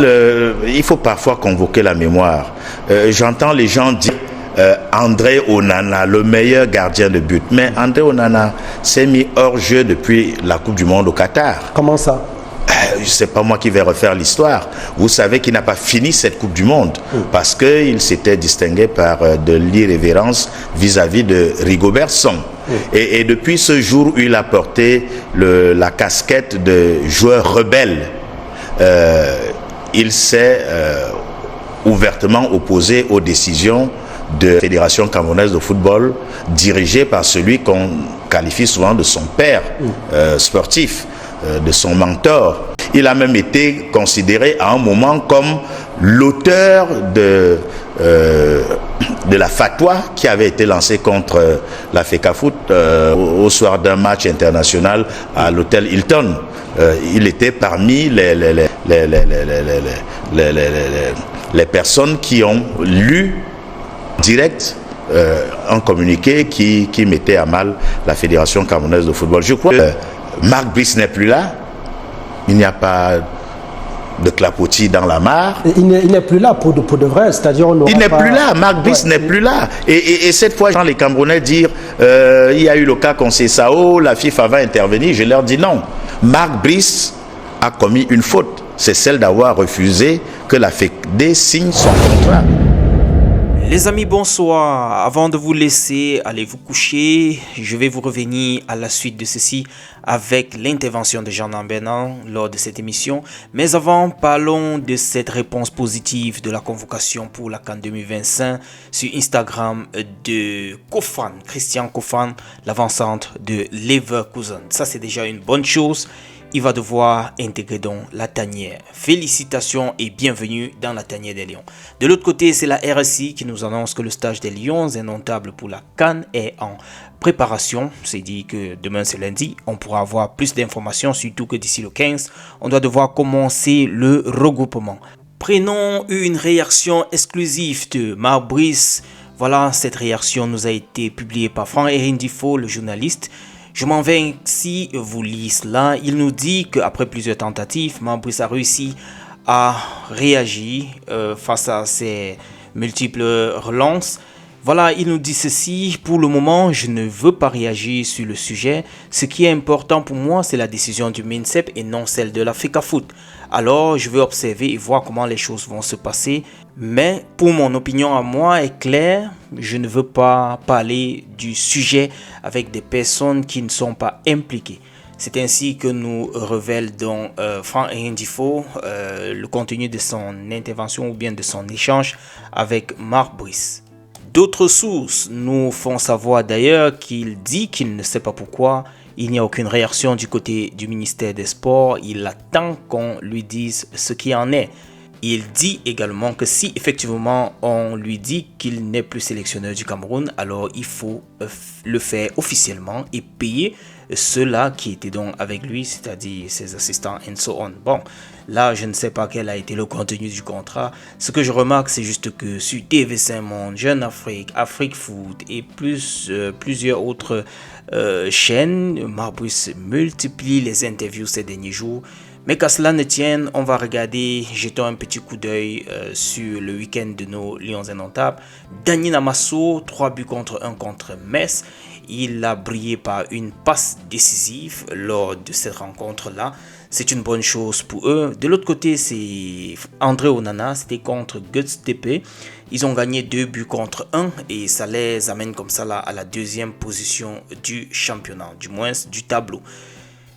Il faut parfois convoquer la mémoire. J'entends les gens dire André Onana, le meilleur gardien de but. Mais André Onana s'est mis hors jeu depuis la Coupe du Monde au Qatar. Comment ça? C'est pas moi qui vais refaire l'histoire. Vous savez qu'il n'a pas fini cette Coupe du Monde parce qu'il s'était distingué par de l'irrévérence vis-à-vis de Rigobert Song. Et depuis ce jour où il a porté la casquette de joueur rebelle, il s'est ouvertement opposé aux décisions de la Fédération camerounaise de football dirigée par celui qu'on qualifie souvent de son père sportif, de son mentor. Il a même été considéré à un moment comme l'auteur de la fatwa qui avait été lancée contre la FECAFOOT au soir d'un match international à l'hôtel Hilton. Il était parmi les personnes qui ont lu direct un communiqué qui mettait à mal la Fédération camerounaise de football. Je crois que Marc Brice n'est plus là. Il n'y a pas de clapotis dans la mare. Il n'est plus là pour de vrai, c'est-à-dire il n'est plus là, Marc Brice n'est plus là. Et cette fois, quand les Camerounais disent il y a eu le cas Conceição, la FIFA va intervenir, je leur dis non. Marc Brice a commis une faute, c'est celle d'avoir refusé que la FECD signe son contrat. Les amis, bonsoir. Avant de vous laisser aller vous coucher, je vais vous revenir à la suite de ceci avec l'intervention de Jean Lambernan lors de cette émission. Mais avant, parlons de cette réponse positive de la convocation pour la CAN 2025 sur Instagram de Kofan, Christian Kofan, l'avant-centre de Leverkusen. Ça, c'est déjà une bonne chose. Il va devoir intégrer donc la tanière. Félicitations et bienvenue dans la tanière des Lions. De l'autre côté, c'est la RSI qui nous annonce que le stage des Lions indomptables pour la CAN est en préparation. C'est dit que demain c'est lundi. On pourra avoir plus d'informations, surtout que d'ici le 15, on doit devoir commencer le regroupement. Prenons une réaction exclusive de Marc Brice. Voilà, cette réaction nous a été publiée par Franck Erindifo, le journaliste. Je m'en vais ainsi vous lire cela. Il nous dit qu'après plusieurs tentatives, Marc Brice a réussi à réagir face à ces multiples relances. Voilà, il nous dit ceci. Pour le moment, je ne veux pas réagir sur le sujet. Ce qui est important pour moi, c'est la décision du MINSEP et non celle de la FECAFOOT. Alors, je vais observer et voir comment les choses vont se passer. Mais pour mon opinion à moi est claire, je ne veux pas parler du sujet avec des personnes qui ne sont pas impliquées. C'est ainsi que nous révèle donc Franck Erindifo le contenu de son intervention ou bien de son échange avec Marc Brice. D'autres sources nous font savoir d'ailleurs qu'il dit qu'il ne sait pas pourquoi il n'y a aucune réaction du côté du ministère des Sports. Il attend qu'on lui dise ce qui en est. Il dit également que si effectivement on lui dit qu'il n'est plus sélectionneur du Cameroun, alors il faut le faire officiellement et payer ceux-là qui étaient donc avec lui, c'est-à-dire ses assistants and so on. Bon, là je ne sais pas quel a été le contenu du contrat. Ce que je remarque, c'est juste que sur TV5 Monde, Jeune Afrique, Afrique Foot et plusieurs autres chaînes, Marc Brice multiplie les interviews ces derniers jours. Mais qu'à cela ne tienne, on va regarder, jetons un petit coup d'œil sur le week-end de nos Lions indomptables. Dani Namasso, 3 buts contre 1 contre Metz. Il a brillé par une passe décisive lors de cette rencontre-là. C'est une bonne chose pour eux. De l'autre côté, c'est André Onana, c'était contre Göztepe. Ils ont gagné 2 buts contre 1 et ça les amène comme ça là à la deuxième position du championnat, du moins du tableau.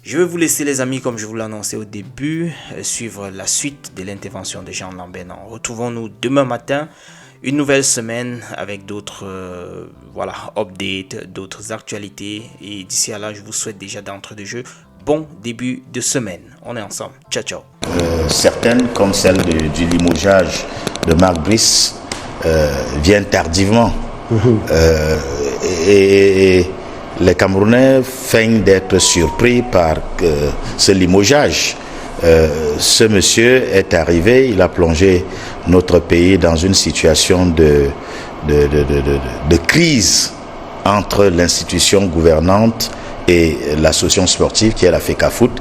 Je vais vous laisser les amis, comme je vous l'ai annoncé au début, suivre la suite de l'intervention de Jean Lambernan. Retrouvons-nous demain matin, une nouvelle semaine avec d'autres updates, d'autres actualités. Et d'ici là, je vous souhaite déjà d'entrée de jeu bon début de semaine. On est ensemble. Ciao, ciao. Certaines, comme celle du limogeage de Marc Brice, viennent tardivement. Et les Camerounais feignent d'être surpris par ce limogeage. Ce monsieur est arrivé, il a plongé notre pays dans une situation de crise entre l'institution gouvernante et l'association sportive qui est la FECAFOOT.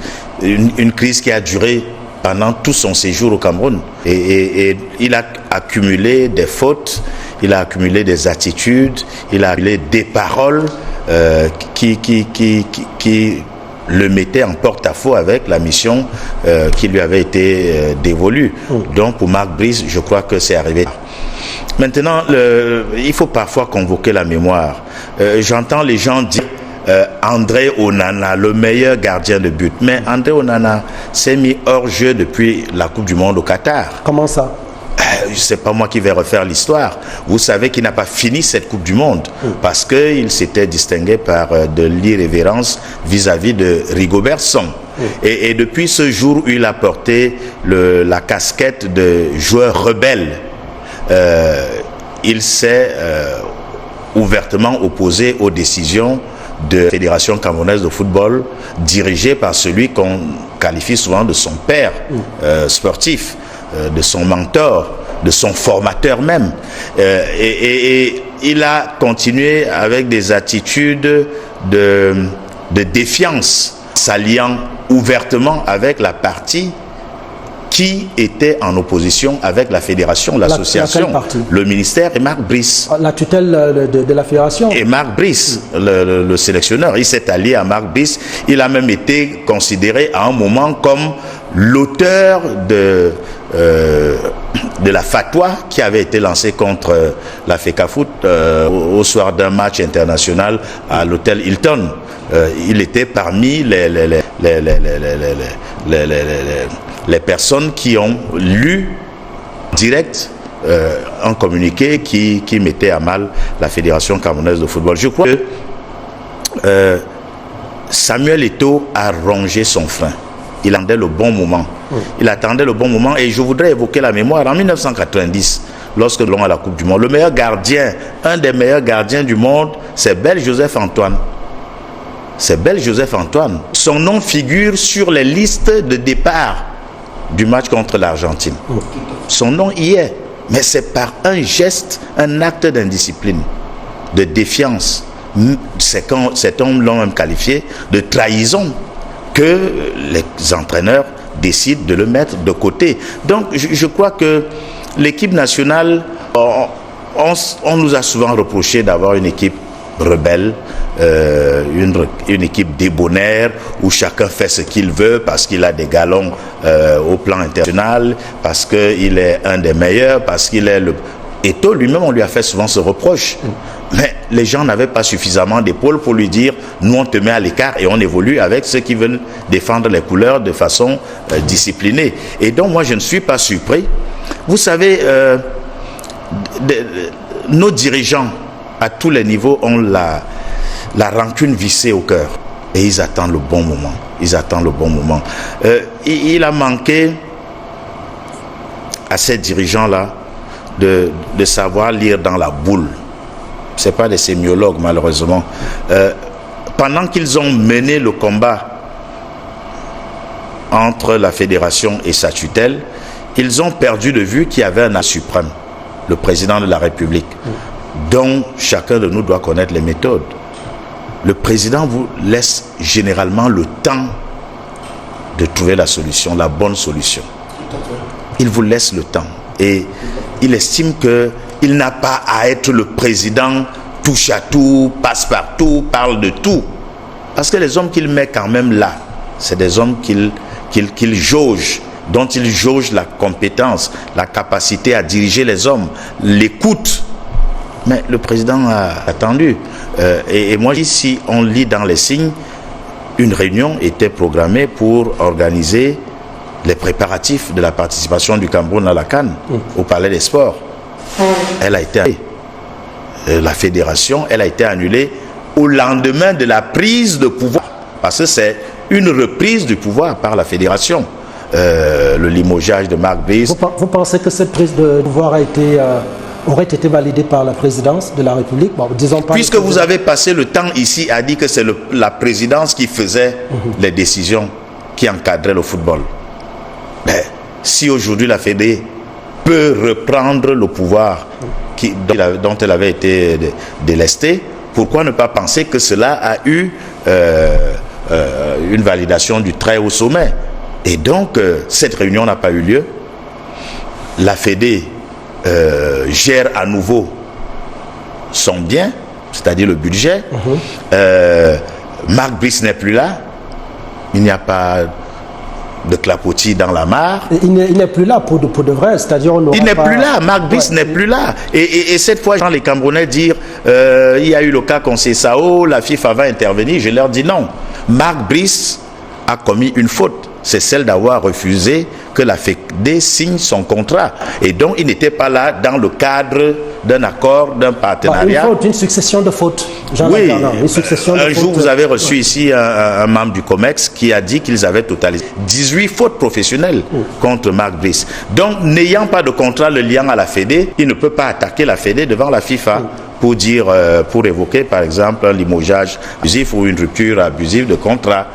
Une crise qui a duré pendant tout son séjour au Cameroun. Et il a accumulé des fautes, il a accumulé des attitudes, il a accumulé des paroles qui le mettaient en porte-à-faux avec la mission qui lui avait été dévolue. Donc pour Marc Brice, je crois que c'est arrivé. Maintenant, il faut parfois convoquer la mémoire. J'entends les gens dire André Onana, le meilleur gardien de but. Mais André Onana s'est mis hors jeu depuis la Coupe du Monde au Qatar. Comment ça? C'est pas moi qui vais refaire l'histoire. Vous savez qu'il n'a pas fini cette Coupe du Monde parce qu'il s'était distingué par de l'irrévérence vis-à-vis de Rigobert Song. Et depuis ce jour où il a porté la casquette de joueur rebelle, il s'est ouvertement opposé aux décisions de la Fédération camerounaise de football dirigée par celui qu'on qualifie souvent de son père sportif, de son mentor, de son formateur même. Et il a continué avec des attitudes de défiance, s'alliant ouvertement avec la partie qui était en opposition avec la fédération, l'association, le ministère et Marc Brice. La tutelle de la fédération. Et Marc Brice, le sélectionneur, il s'est allié à Marc Brice. Il a même été considéré à un moment comme l'auteur de la fatwa qui avait été lancée contre la FECAFOOT au soir d'un match international à l'hôtel Hilton. Il était parmi les personnes qui ont lu direct un communiqué qui mettait à mal la Fédération camerounaise de football. Je crois que Samuel Eto'o a rongé son frein. Il attendait le bon moment. Il attendait le bon moment et je voudrais évoquer la mémoire. En 1990, lorsque nous allons à la Coupe du Monde, le meilleur gardien, un des meilleurs gardiens du monde, c'est Bel Joseph Antoine. C'est Bel Joseph Antoine. Son nom figure sur les listes de départ du match contre l'Argentine. Son nom y est. Mais c'est par un geste, un acte d'indiscipline, de défiance. C'est quand cet homme l'ont même qualifié de trahison que les entraîneurs décident de le mettre de côté. Donc je crois que l'équipe nationale, on nous a souvent reproché d'avoir une équipe rebelle, une équipe débonnaire où chacun fait ce qu'il veut parce qu'il a des galons au plan international, parce qu'il est un des meilleurs, parce qu'il est le... Eto'o lui-même, on lui a fait souvent ce reproche. Mais les gens n'avaient pas suffisamment d'épaules pour lui dire nous on te met à l'écart et on évolue avec ceux qui veulent défendre les couleurs de façon disciplinée. Et donc moi je ne suis pas surpris. Vous savez, nos dirigeants à tous les niveaux ont la rancune vissée au cœur. Et ils attendent le bon moment. Ils attendent le bon moment. Il a manqué à ces dirigeants-là de savoir lire dans la boule. Ce n'est pas des sémiologues malheureusement. Pendant qu'ils ont mené le combat entre la fédération et sa tutelle, ils ont perdu de vue qu'il y avait un suprême, le président de la République, dont chacun de nous doit connaître les méthodes. Le président vous laisse généralement le temps de trouver la solution, la bonne solution. Il vous laisse le temps. Et il estime qu'il n'a pas à être le président touche à tout, passe partout, parle de tout. Parce que les hommes qu'il met quand même là, c'est des hommes qu'il jauge, dont il jauge la compétence, la capacité à diriger les hommes, l'écoute. Mais le président a attendu. Et moi, si on lit dans les signes, une réunion était programmée pour organiser les préparatifs de la participation du Cameroun à la CAN, au Palais des Sports. Elle a été annulée. La fédération, elle a été annulée au lendemain de la prise de pouvoir. Parce que c'est une reprise du pouvoir par la fédération. Le limogeage de Marc Brice. Vous pensez que cette prise de pouvoir aurait été validée par la présidence de la République? Bon, disons pas. Puisque vous avez passé le temps ici à dire que c'est la présidence qui faisait les décisions qui encadraient le football. Mais si aujourd'hui la Fédé peut reprendre le pouvoir dont elle avait été délestée, pourquoi ne pas penser que cela a eu une validation du très haut sommet? Et donc, cette réunion n'a pas eu lieu. La Fédé gère à nouveau son bien, c'est-à-dire le budget. Marc Brice n'est plus là. Il n'y a pas de clapotis dans la mare. Il n'est plus là pour de vrai, c'est-à-dire il n'est plus là, Marc Brice n'est plus là. Et cette fois, quand les Camerounais disent il y a eu le cas Conceição, la FIFA va intervenir, je leur dis non. Marc Brice a commis une faute, c'est celle d'avoir refusé que la Fédé signe son contrat. Et donc, il n'était pas là dans le cadre d'un accord, d'un partenariat. Une succession de fautes. Oui, un jour, vous avez reçu ici un membre du COMEX qui a dit qu'ils avaient totalisé 18 fautes professionnelles contre Marc Brice. Donc, n'ayant pas de contrat le liant à la Fédé, il ne peut pas attaquer la Fédé devant la FIFA pour dire, pour évoquer, par exemple, un limogeage abusif ou une rupture abusive de contrat.